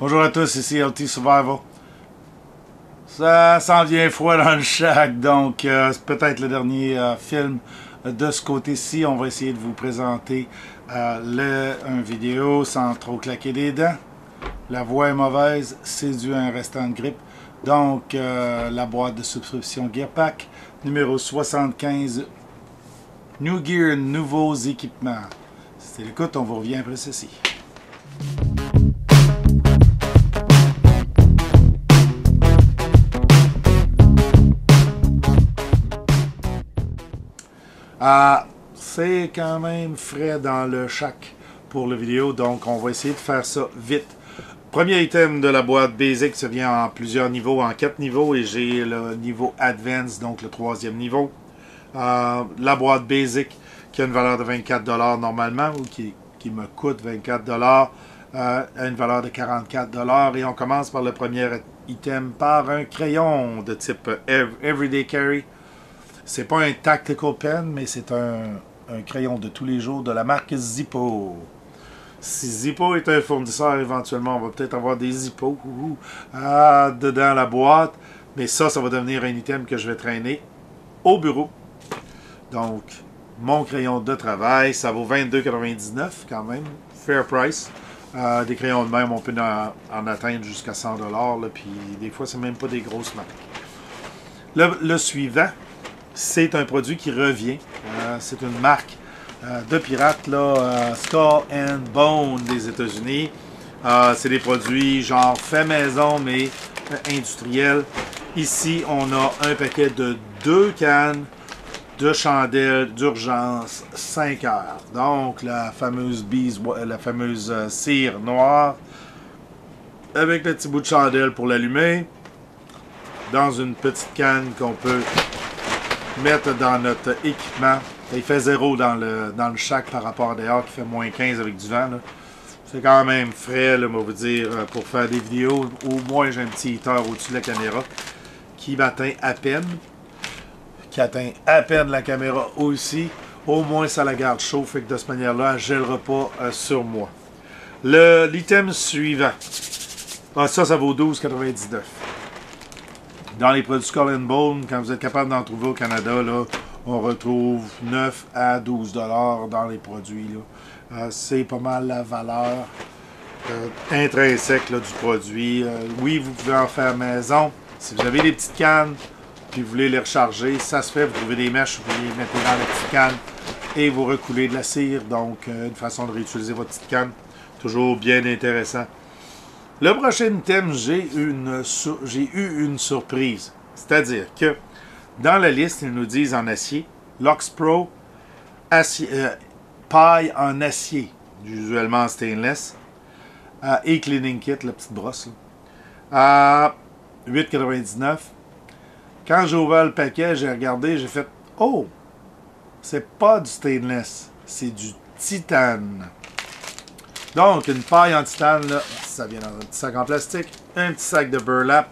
Bonjour à tous, ici LT Survival. Ça s'en vient froid dans le shack, donc c'est peut-être le dernier film de ce côté-ci. On va essayer de vous présenter une vidéo sans trop claquer des dents. La voix est mauvaise, c'est dû à un restant de grippe. Donc, la boîte de subscription Gearpack, numéro 75, New Gear, nouveaux équipements. C'était l'écoute, on vous revient après ceci. C'est quand même frais dans le shack pour la vidéo, donc on va essayer de faire ça vite. Premier item de la boîte Basic, ça vient en plusieurs niveaux, en 4 niveaux, et j'ai le niveau Advance, donc le 3e niveau. La boîte Basic, qui a une valeur de 24$ normalement, ou qui me coûte 24$, a une valeur de 44$, et on commence par le premier item par un crayon de type Everyday Carry. C'est pas un tactical pen, mais c'est un crayon de tous les jours de la marque Zippo. Si Zippo est un fournisseur, éventuellement, on va peut-être avoir des Zippo dedans la boîte. Mais ça va devenir un item que je vais traîner au bureau. Donc, mon crayon de travail, ça vaut 22,99$ quand même. Fair price. Des crayons de même, on peut en atteindre jusqu'à 100$. Là, puis des fois, c'est même pas des grosses marques. Le suivant, c'est un produit qui revient. C'est une marque de pirates, là, Skull and Bone des États-Unis. C'est des produits genre fait maison, mais industriels. Ici, on a un paquet de 2 cannes de chandelles d'urgence 5 heures. Donc, la fameuse cire noire avec le petit bout de chandelle pour l'allumer dans une petite canne qu'on peut mettre dans notre équipement. Il fait 0 dans le shack par rapport à dehors qui fait moins 15 avec du vent. C'est quand même frais, là, on va vous dire, pour faire des vidéos. Au moins, j'ai un petit heater au-dessus de la caméra qui m'atteint à peine. Qui atteint à peine la caméra aussi. Au moins, ça la garde chaud, fait que de cette manière-là, elle ne gèlera pas sur moi. L'item suivant. Ça vaut 12,99$. Dans les produits Skull and Bone, quand vous êtes capable d'en trouver au Canada, là, on retrouve 9 à 12$ dans les produits. C'est pas mal la valeur intrinsèque là, du produit. Oui, vous pouvez en faire maison. Si vous avez des petites cannes, puis vous voulez les recharger, ça se fait. Vous trouvez des mèches, vous les mettez dans la petite canne et vous recoulez de la cire. Donc, une façon de réutiliser votre petite canne. Toujours bien intéressant. Le prochain item, j'ai eu une surprise. C'est-à-dire que dans la liste, ils nous disent en acier, Lux Pro, paille en acier, usuellement en stainless, et Cleaning Kit, la petite brosse, à 8,99$. Quand j'ai ouvert le paquet, j'ai regardé, j'ai fait « Oh! C'est pas du stainless, c'est du titane. » Donc, une paille en titane, là, ça vient dans un petit sac en plastique, un petit sac de burlap.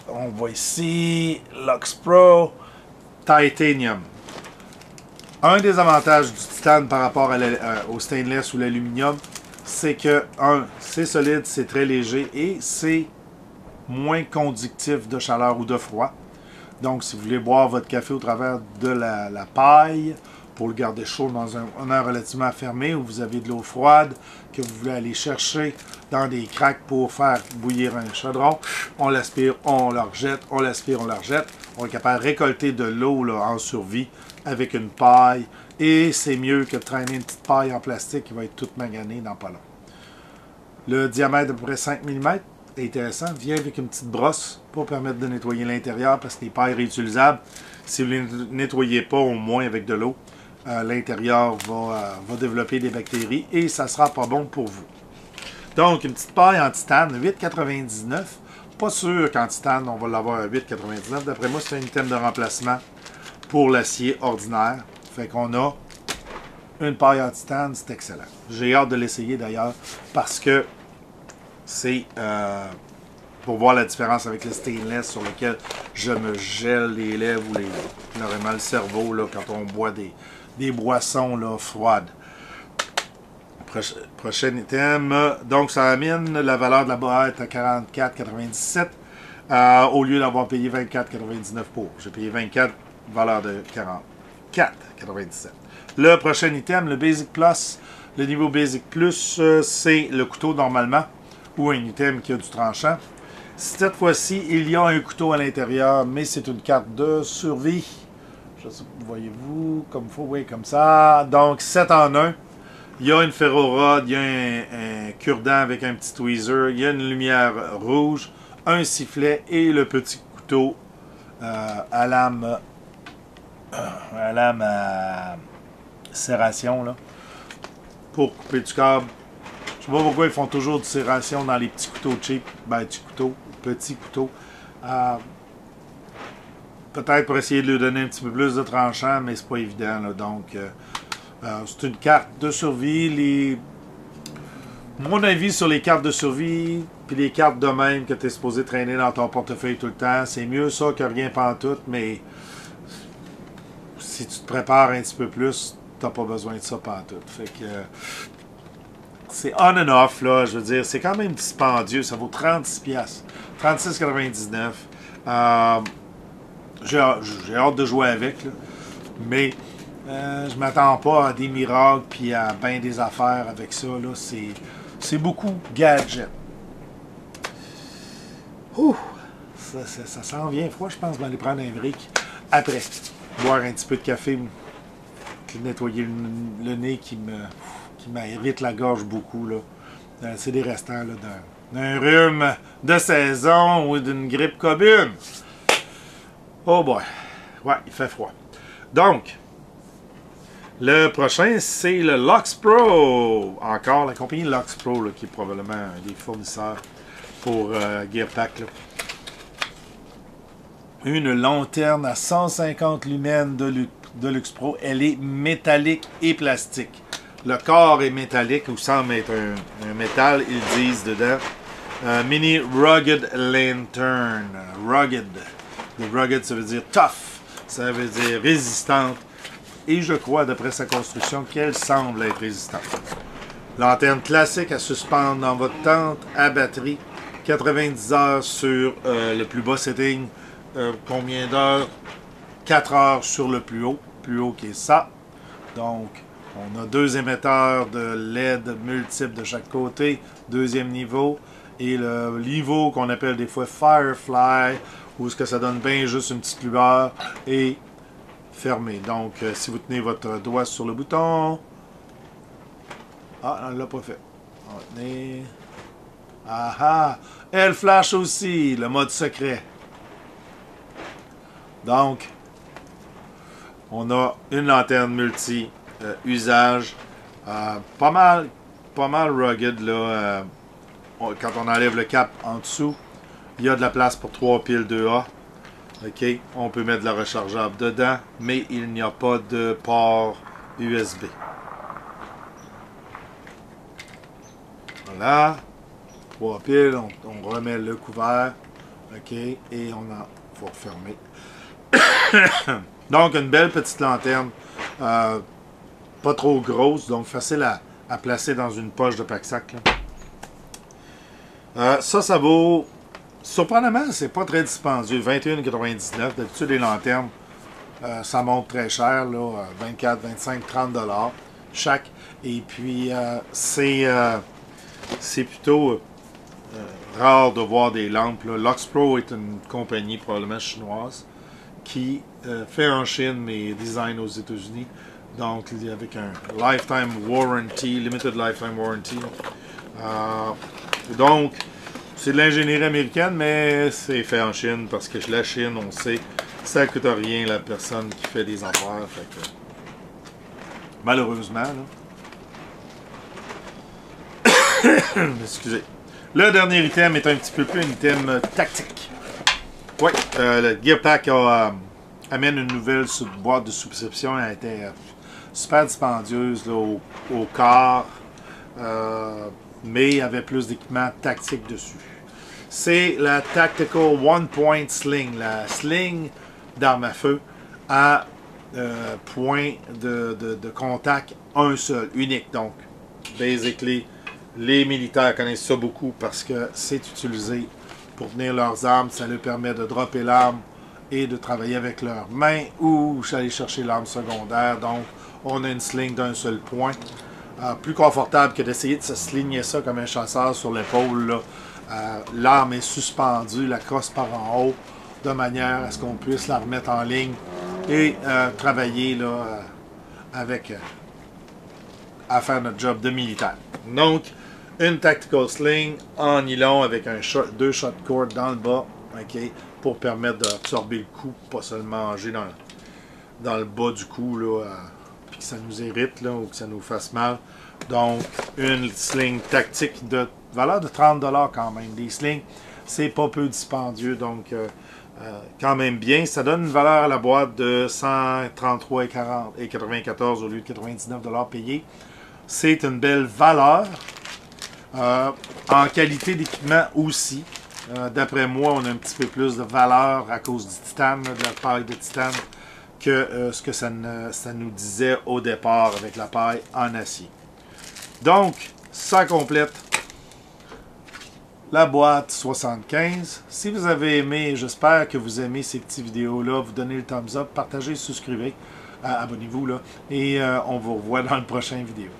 On voit ici, Lux Pro, Titanium. Un des avantages du titane par rapport au stainless ou l'aluminium, c'est que, c'est solide, c'est très léger et c'est moins conductif de chaleur ou de froid. Donc, si vous voulez boire votre café au travers de la paille, pour le garder chaud dans un air relativement fermé, où vous avez de l'eau froide, que vous voulez aller chercher dans des craques pour faire bouillir un chaudron, on l'aspire, on le rejette, on l'aspire, on le rejette. On est capable de récolter de l'eau en survie avec une paille, et c'est mieux que de traîner une petite paille en plastique qui va être toute maganée dans pas long. Le diamètre de à peu près 5 mm, est intéressant, vient avec une petite brosse pour permettre de nettoyer l'intérieur, parce que les pailles réutilisables, si vous ne les nettoyez pas au moins avec de l'eau, l'intérieur va développer des bactéries et ça ne sera pas bon pour vous. Donc, une petite paille en titane, 8,99$. Pas sûr qu'en titane, on va l'avoir à 8,99$. D'après moi, c'est un item de remplacement pour l'acier ordinaire. Fait qu'on a une paille en titane, c'est excellent. J'ai hâte de l'essayer d'ailleurs parce que c'est pour voir la différence avec le stainless sur lequel je me gèle les lèvres ou vraiment le cerveau là, quand on boit des boissons là, froides. Prochain item. Donc, ça amène la valeur de la boîte à 44,97 au lieu d'avoir payé 24,99 pour. J'ai payé 24, valeur de 44,97. Le prochain item, le Basic Plus. Le niveau Basic Plus, c'est le couteau normalement ou un item qui a du tranchant. Cette fois-ci, il y a un couteau à l'intérieur, mais c'est une carte de survie. Je sais, voyez-vous, comme il faut, oui, comme ça. Donc, 7 en 1. Il y a une ferrorod, il y a un cure-dent avec un petit tweezer, il y a une lumière rouge, un sifflet et le petit couteau à lame à serration là, pour couper du câble. Je sais pas pourquoi ils font toujours de serration dans les petits couteaux cheap. Ben, petits couteaux. Peut-être pour essayer de lui donner un petit peu plus de tranchant, mais c'est pas évident. Là. Donc, c'est une carte de survie. Mon avis sur les cartes de survie, puis les cartes de même que tu es supposé traîner dans ton portefeuille tout le temps, c'est mieux ça que rien pantoute, mais si tu te prépares un petit peu plus, t'as pas besoin de ça pantoute. Fait que c'est on and off, là, je veux dire, c'est quand même dispendieux, ça vaut 36$. 36,99$. J'ai hâte de jouer avec, là. Mais je m'attends pas à des miracles puis à bien des affaires avec ça. Là. C'est beaucoup gadget. Ouh, ça sent bien froid, je pense. Je vais aller prendre un break après. Boire un petit peu de café, nettoyer le nez qui m'irrite la gorge beaucoup. C'est des restants d'un rhume de saison ou d'une grippe commune. Oh boy. Ouais, il fait froid. Donc, le prochain, c'est le Lux Pro. Encore la compagnie Lux Pro, là, qui est probablement un des fournisseurs pour Gearpack. Là. Une lanterne à 150 lumens de Lux Pro. Elle est métallique et plastique. Le corps est métallique, ou semble être un métal, ils disent dedans. Mini Rugged Lantern. Rugged. Le rugged, ça veut dire tough. Ça veut dire résistante. Et je crois, d'après sa construction, qu'elle semble être résistante. Lanterne classique à suspendre dans votre tente, à batterie. 90 heures sur le plus bas setting. Combien d'heures? 4 heures sur le plus haut qui est ça. Donc, on a 2 émetteurs de LED multiples de chaque côté. Deuxième niveau. Et le niveau qu'on appelle des fois Firefly, où est-ce que ça donne bien juste une petite lueur et fermé. Donc, si vous tenez votre doigt sur le bouton... Ah, on ne l'a pas fait. On va tenir... Ah ah! Elle flash aussi, le mode secret. Donc, on a une lanterne multi-usage. Pas mal rugged, là. Quand on enlève le cap en dessous, il y a de la place pour 3 piles 2A. OK, on peut mettre de la rechargeable dedans, mais il n'y a pas de port USB. Voilà. 3 piles, on remet le couvert. OK, et faut refermer. Donc, une belle petite lanterne. Pas trop grosse, donc facile à placer dans une poche de pack-sac. Ça vaut... Surprenamment, c'est pas très dispendieux. 21,99$. D'habitude, les lanternes, ça monte très cher, là, 24, 25, 30$ chaque. Et puis, c'est plutôt rare de voir des lampes. Là. Lux Pro est une compagnie probablement chinoise qui fait en Chine, mais design aux États-Unis. Donc, avec un Lifetime Warranty, Limited Lifetime Warranty. Donc, c'est de l'ingénierie américaine, mais c'est fait en Chine, parce que la Chine, on sait, ça coûte rien la personne qui fait des affaires. Fait que, malheureusement, là. Excusez. Le dernier item est un petit peu plus un item tactique. Oui, le Gearpack amène une nouvelle boîte de subscription. Elle était super dispendieuse là, au corps, mais il y avait plus d'équipements tactiques dessus. C'est la Tactical One Point Sling, la sling d'arme à feu à point de contact un seul, unique. Donc, basically, les militaires connaissent ça beaucoup parce que c'est utilisé pour tenir leurs armes. Ça leur permet de dropper l'arme et de travailler avec leurs mains ou aller chercher l'arme secondaire. Donc, on a une sling d'un seul point. Plus confortable que d'essayer de se sligner ça comme un chasseur sur l'épaule. L'arme est suspendue, la crosse par en haut, de manière à ce qu'on puisse la remettre en ligne et travailler là, à faire notre job de militaire. Donc, une tactical sling en nylon avec deux shot cord dans le bas, okay, pour permettre d'absorber le coup, pas seulement manger dans le bas du cou, là, puis que ça nous irrite là, ou que ça nous fasse mal. Donc, une sling tactique de valeur de 30$ quand même. Des slings, c'est pas peu dispendieux, donc quand même bien. Ça donne une valeur à la boîte de 133,94$ au lieu de 99$ payés. C'est une belle valeur. En qualité d'équipement aussi. D'après moi, on a un petit peu plus de valeur à cause du titane, de la paille de titane, que ce que ça nous disait au départ avec la paille en acier. Donc, ça complète la boîte 75. Si vous avez aimé, j'espère que vous aimez ces petites vidéos-là, vous donnez le thumbs up, partagez, souscrivez, abonnez-vous, là, et on vous revoit dans le prochain vidéo.